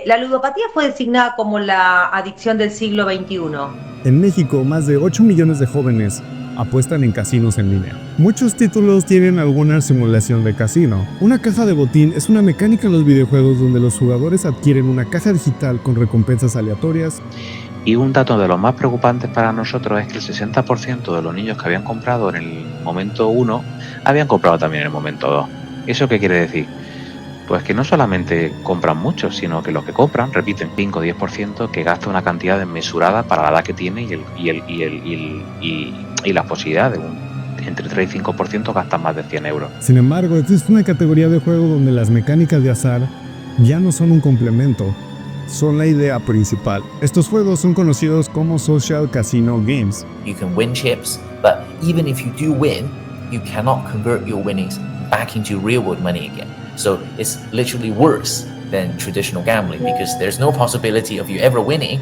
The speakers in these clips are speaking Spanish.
La ludopatía fue designada como la adicción del siglo XXI. En México, más de 8 millones de jóvenes apuestan en casinos en línea. Muchos títulos tienen alguna simulación de casino. Una caja de botín es una mecánica en los videojuegos donde los jugadores adquieren una caja digital con recompensas aleatorias. Y un dato de los más preocupantes para nosotros es que el 60% de los niños que habían comprado en el momento 1 habían comprado también en el momento 2. ¿Eso qué quiere decir? Pues que no solamente compran mucho, sino que los que compran repiten 5 o 10% que gasta una cantidad desmesurada para la edad que tiene y las posibilidades. Entre 3 y 5% gastan más de 100 euros. Sin embargo, existe una categoría de juego donde las mecánicas de azar ya no son un complemento, son la idea principal. Estos juegos son conocidos como Social Casino Games. You can win chips, but even if you do win, you cannot convert your winnings back into real world money again. So it's literally worse than traditional gambling because there's no possibility of you ever winning.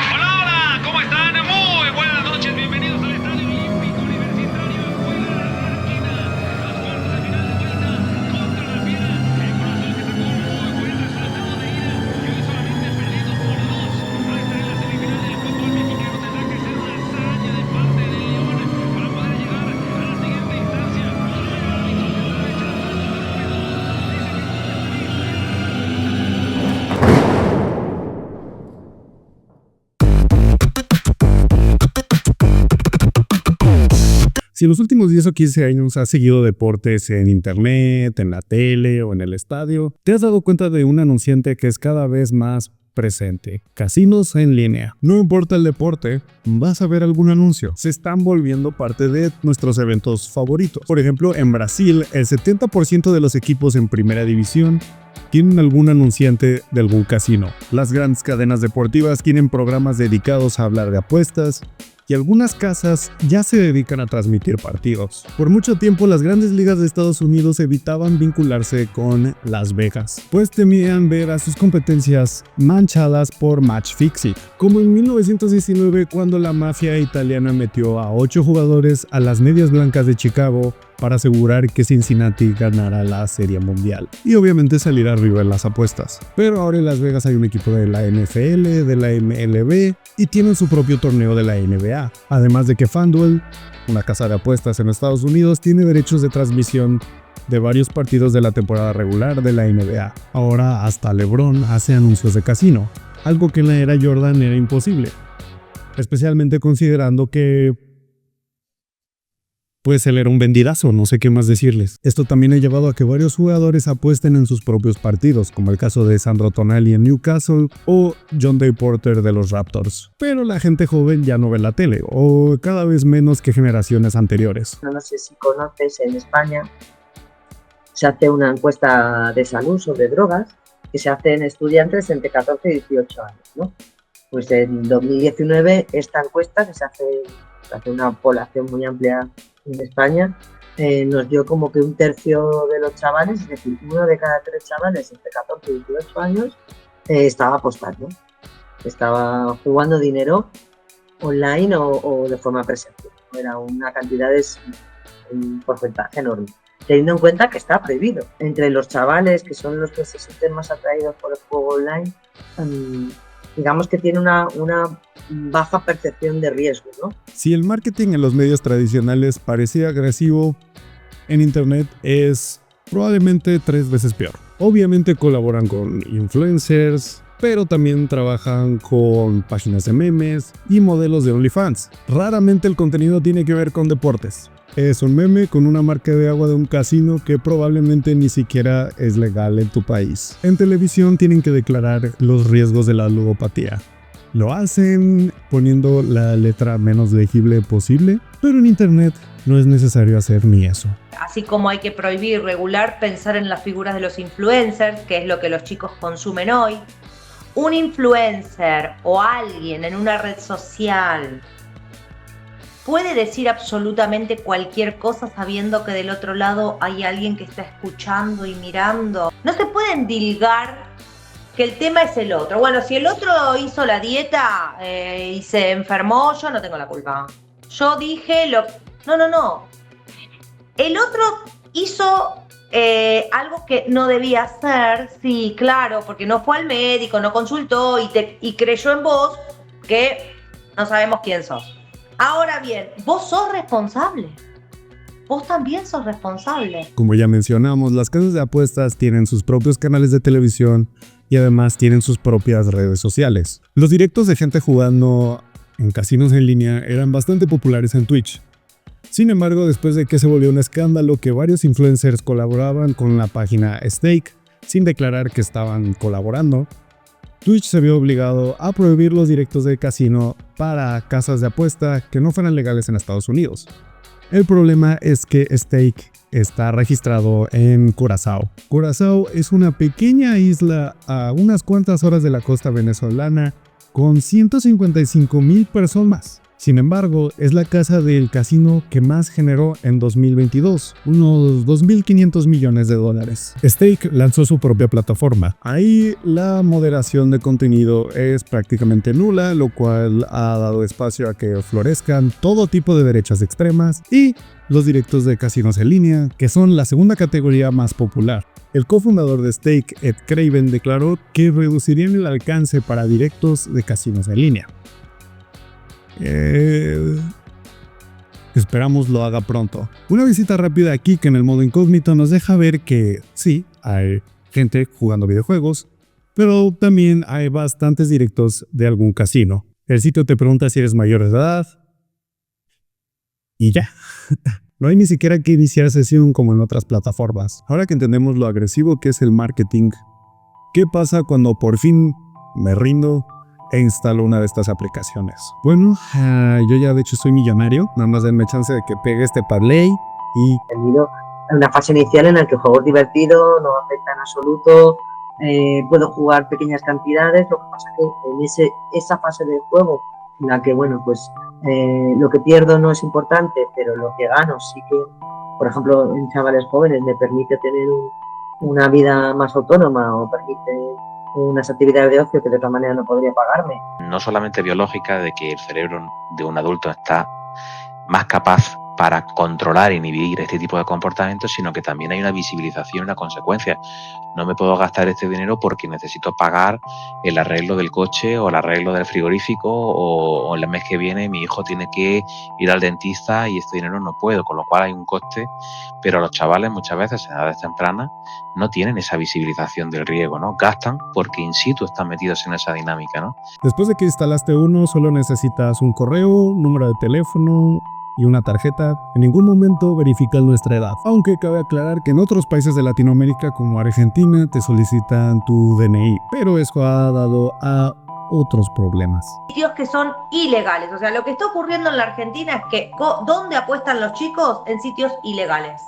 Hola, ¿cómo están? Muy buenas noches, bienvenidos al Estadio Olímpico Universitario. Juega la Argentina, los cuartos de final de vuelta contra la Fiera. El corazón que sacó un muy buen resultado de ida y hoy solamente perdido por 2. Va a estar en la semifinal del fútbol mexicano. Tendrá que ser una hazaña de parte de León para poder llegar a la siguiente instancia. Si en los últimos 10 o 15 años has seguido deportes en internet, en la tele o en el estadio, te has dado cuenta de un anunciante que es cada vez más presente. Casinos en línea. No importa el deporte, vas a ver algún anuncio. Se están volviendo parte de nuestros eventos favoritos. Por ejemplo, en Brasil, el 70% de los equipos en primera división tienen algún anunciante de algún casino. Las grandes cadenas deportivas tienen programas dedicados a hablar de apuestas, y algunas casas ya se dedican a transmitir partidos. Por mucho tiempo las grandes ligas de Estados Unidos evitaban vincularse con Las Vegas, pues temían ver a sus competencias manchadas por match fixing, como en 1919 cuando la mafia italiana metió a 8 jugadores a las Medias Blancas de Chicago para asegurar que Cincinnati ganara la Serie Mundial y obviamente salir arriba en las apuestas. Pero ahora en Las Vegas hay un equipo de la NFL, de la MLB y tienen su propio torneo de la NBA. Además de que FanDuel, una casa de apuestas en Estados Unidos, tiene derechos de transmisión de varios partidos de la temporada regular de la NBA. Ahora hasta LeBron hace anuncios de casino, algo que en la era Jordan era imposible, especialmente considerando que pues él era un vendidazo, no sé qué más decirles. Esto también ha llevado a que varios jugadores apuesten en sus propios partidos, como el caso de Sandro Tonali en Newcastle o John Day Porter de los Raptors. Pero la gente joven ya no ve la tele, o cada vez menos que generaciones anteriores. No sé si conoces, en España se hace una encuesta de salud sobre drogas que se hace en estudiantes entre 14 y 18 años, ¿no? Pues en 2019 esta encuesta, que se hace una población muy amplia en España, nos dio como que un tercio de los chavales, es decir, 1 de cada 3 chavales entre 14 y 18 años estaba apostando, estaba jugando dinero online o de forma presencial. Era una cantidad, un porcentaje enorme, teniendo en cuenta que está prohibido. Entre los chavales, que son los que se sienten más atraídos por el juego online, digamos que tiene una baja percepción de riesgo, ¿no? Si el marketing en los medios tradicionales parecía agresivo, en internet es probablemente 3 veces peor. Obviamente colaboran con influencers, pero también trabajan con páginas de memes y modelos de OnlyFans. Raramente el contenido tiene que ver con deportes. Es un meme con una marca de agua de un casino que probablemente ni siquiera es legal en tu país. En televisión tienen que declarar los riesgos de la ludopatía. Lo hacen poniendo la letra menos legible posible, pero en internet no es necesario hacer ni eso. Así como hay que prohibir, regular, pensar en las figuras de los influencers, que es lo que los chicos consumen hoy. Un influencer o alguien en una red social puede decir absolutamente cualquier cosa sabiendo que del otro lado hay alguien que está escuchando y mirando. No se puede endilgar que el tema es el otro. Bueno, si el otro hizo la dieta y se enfermó, yo no tengo la culpa. Yo dije lo... No. El otro hizo algo que no debía hacer, sí, claro, porque no fue al médico, no consultó y creyó en vos que no sabemos quién sos. Ahora bien, vos sos responsable. Vos también sos responsable. Como ya mencionamos, las casas de apuestas tienen sus propios canales de televisión y además tienen sus propias redes sociales. Los directos de gente jugando en casinos en línea eran bastante populares en Twitch. Sin embargo, después de que se volvió un escándalo que varios influencers colaboraban con la página Stake sin declarar que estaban colaborando, Twitch se vio obligado a prohibir los directos de casino para casas de apuesta que no fueran legales en Estados Unidos. El problema es que Stake está registrado en Curazao. Curazao es una pequeña isla a unas cuantas horas de la costa venezolana con 155,000 personas. Sin embargo, es la casa del casino que más generó en 2022, unos 2.500 millones de dólares. Stake lanzó su propia plataforma. Ahí la moderación de contenido es prácticamente nula, lo cual ha dado espacio a que florezcan todo tipo de derechas extremas y los directos de casinos en línea, que son la segunda categoría más popular. El cofundador de Stake, Ed Craven, declaró que reducirían el alcance para directos de casinos en línea. Esperamos lo haga pronto. Una visita rápida a Kik en el modo incógnito nos deja ver que sí, hay gente jugando videojuegos, pero también hay bastantes directos de algún casino. El sitio te pregunta si eres mayor de edad y ya. No hay ni siquiera que iniciar sesión como en otras plataformas. Ahora que entendemos lo agresivo que es el marketing, ¿qué pasa cuando por fin me rindo e instalo una de estas aplicaciones? Bueno, yo ya de hecho soy millonario, nada más denme chance de que pegue este parlay y... Tenido una fase inicial en la que el juego es divertido, no afecta en absoluto, puedo jugar pequeñas cantidades, lo que pasa que en esa fase del juego en la que, bueno, pues lo que pierdo no es importante, pero lo que gano sí que, por ejemplo, en chavales jóvenes me permite tener una vida más autónoma o permite unas actividades de ocio que de otra manera no podría pagarme. No solamente biológica, de que el cerebro de un adulto está más capaz para controlar e inhibir este tipo de comportamientos, sino que también hay una visibilización y una consecuencia. No me puedo gastar este dinero porque necesito pagar el arreglo del coche o el arreglo del frigorífico o el mes que viene mi hijo tiene que ir al dentista y este dinero no puedo, con lo cual hay un coste, pero los chavales muchas veces en edades tempranas no tienen esa visibilización del riesgo, ¿no? Gastan porque in situ están metidos en esa dinámica, ¿no? Después de que instalaste uno, solo necesitas un correo, número de teléfono y una tarjeta. En ningún momento verifican nuestra edad, aunque cabe aclarar que en otros países de Latinoamérica como Argentina te solicitan tu DNI, pero eso ha dado a otros problemas. Sitios que son ilegales, o sea, lo que está ocurriendo en la Argentina es que ¿dónde apuestan los chicos? En sitios ilegales.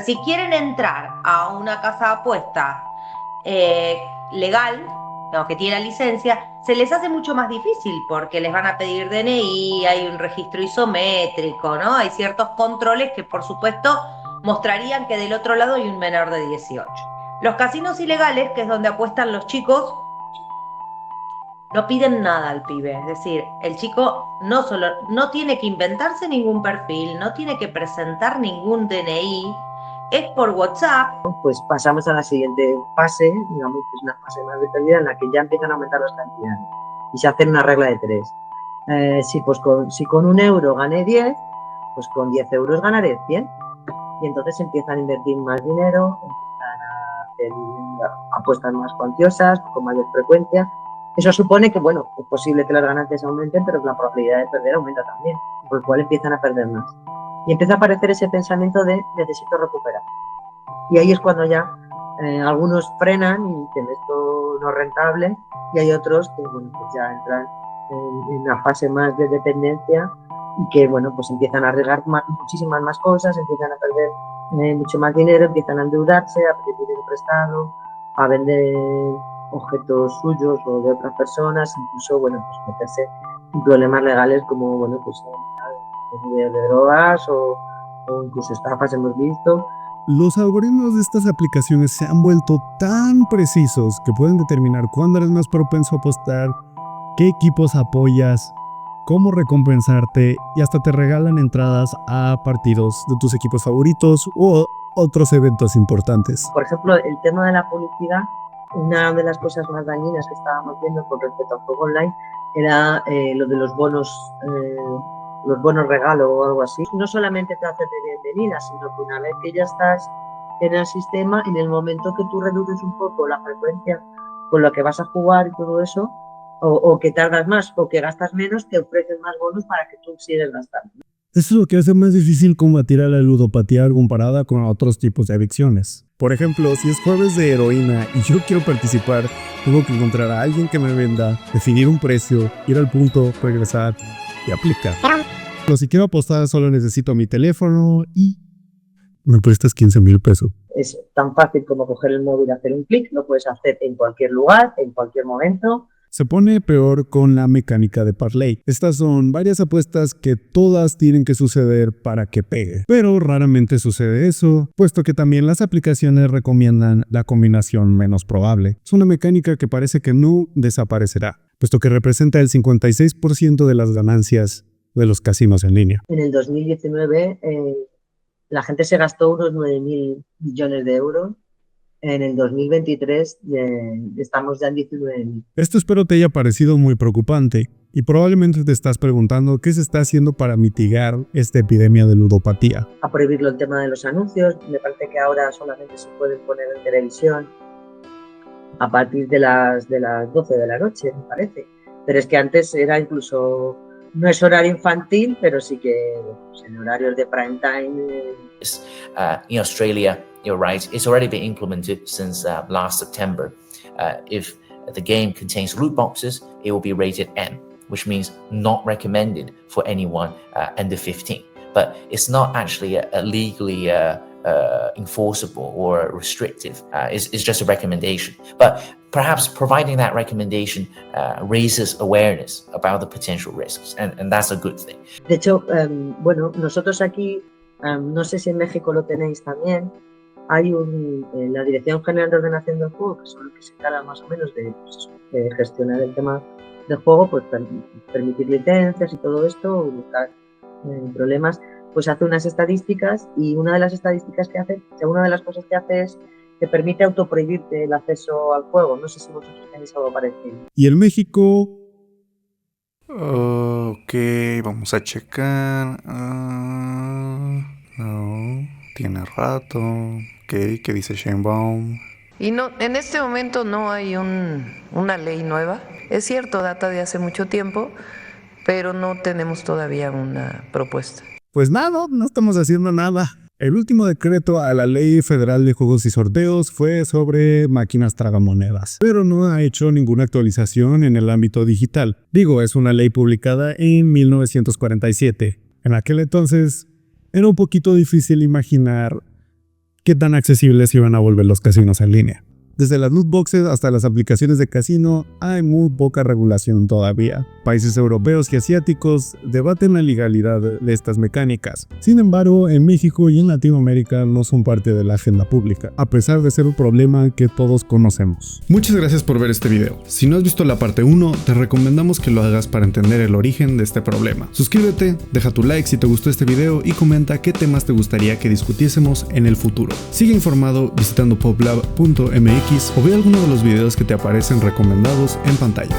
Si quieren entrar a una casa de apuesta legal, que tiene la licencia, se les hace mucho más difícil porque les van a pedir DNI, hay un registro isométrico, ¿no? Hay ciertos controles que por supuesto mostrarían que del otro lado hay un menor de 18. Los casinos ilegales, que es donde apuestan los chicos, no piden nada al pibe, es decir, el chico no tiene que inventarse ningún perfil, no tiene que presentar ningún DNI, es por WhatsApp. Pues pasamos a la siguiente fase, digamos que es una fase más determinada en la que ya empiezan a aumentar las cantidades y se hace una regla de 3. Si con 1 euro gané 10, pues con 10 euros ganaré 100. Y entonces empiezan a invertir más dinero, empiezan a hacer apuestas más cuantiosas, con mayor frecuencia. Eso supone que, bueno, es posible que las ganancias aumenten, pero la probabilidad de perder aumenta también, por lo cual empiezan a perder más. Y empieza a aparecer ese pensamiento de necesito recuperar. Y ahí es cuando ya algunos frenan y dicen esto no es rentable, y hay otros que, bueno, pues ya entran en una fase más de dependencia y que, bueno, pues empiezan a arriesgar muchísimas más cosas, empiezan a perder mucho más dinero, empiezan a endeudarse, a pedir dinero prestado, a vender objetos suyos o de otras personas, incluso, bueno, pues meterse en problemas legales como, bueno, pues de drogas o incluso estafas hemos visto. Los algoritmos de estas aplicaciones se han vuelto tan precisos que pueden determinar cuándo eres más propenso a apostar, qué equipos apoyas, cómo recompensarte y hasta te regalan entradas a partidos de tus equipos favoritos o otros eventos importantes. Por ejemplo, el tema de la publicidad, una de las cosas más dañinas que estábamos viendo con respecto al juego online era lo de los bonos regalo o algo así. No solamente te hace de bienvenida, sino que una vez que ya estás en el sistema, en el momento que tú reduces un poco la frecuencia con la que vas a jugar y todo eso, o que tardas más o que gastas menos, te ofrecen más bonos para que tú sigas gastando. Eso es lo que hace más difícil combatir a la ludopatía comparada con otros tipos de adicciones. Por ejemplo, si es jueves de heroína y yo quiero participar, tengo que encontrar a alguien que me venda, definir un precio, ir al punto, regresar y aplicar. Pero si quiero apostar, solo necesito mi teléfono y me prestas 15,000 pesos. Es tan fácil como coger el móvil y hacer un clic, lo puedes hacer en cualquier lugar, en cualquier momento. Se pone peor con la mecánica de parlay. Estas son varias apuestas que todas tienen que suceder para que pegue. Pero raramente sucede eso, puesto que también las aplicaciones recomiendan la combinación menos probable. Es una mecánica que parece que no desaparecerá, puesto que representa el 56% de las ganancias de los casinos en línea. En el 2019 la gente se gastó unos 9.000 millones de euros. En el 2023 estamos ya en 19.000. Esto espero te haya parecido muy preocupante y probablemente te estás preguntando qué se está haciendo para mitigar esta epidemia de ludopatía. A prohibirlo el tema de los anuncios. Me parece que ahora solamente se pueden poner en televisión a partir de las 12 de la noche, me parece. Pero es que antes era incluso, no es horario infantil, pero sí que pues, en horarios de prime time. In Australia, you're right, it's already been implemented since last September. If the game contains loot boxes, it will be rated N, which means not recommended for anyone under 15. But it's not actually a legally enforceable or restrictive. It's just a recommendation. But perhaps providing that recommendation raises awareness about the potential risks, and that's a good thing. De hecho, bueno, nosotros aquí, no sé si en México lo tenéis también, hay la Dirección General de Ordenación del Juego, que son los que se encargan más o menos de gestionar el tema del juego, pues permitir licencias y todo esto, buscar problemas, pues hace unas estadísticas y una de las estadísticas que hace, una de las cosas que hace es que permite autoprohibirte el acceso al juego. No sé si vosotros tenéis algo parecido. Y en México... Ok, vamos a checar. No, tiene rato. Ok, ¿qué dice Sheinbaum? Y no, en este momento no hay una ley nueva. Es cierto, data de hace mucho tiempo, pero no tenemos todavía una propuesta. Pues nada, no estamos haciendo nada. El último decreto a la Ley Federal de Juegos y Sorteos fue sobre máquinas tragamonedas, pero no ha hecho ninguna actualización en el ámbito digital. Digo, es una ley publicada en 1947. En aquel entonces era un poquito difícil imaginar qué tan accesibles iban a volver los casinos en línea. Desde las loot boxes hasta las aplicaciones de casino, hay muy poca regulación todavía. Países europeos y asiáticos debaten la legalidad de estas mecánicas. Sin embargo, en México y en Latinoamérica no son parte de la agenda pública, a pesar de ser un problema que todos conocemos. Muchas gracias por ver este video. Si no has visto la parte 1, te recomendamos que lo hagas para entender el origen de este problema. Suscríbete, deja tu like si te gustó este video y comenta qué temas te gustaría que discutiésemos en el futuro. Sigue informado visitando poplab.mx o ve alguno de los videos que te aparecen recomendados en pantalla.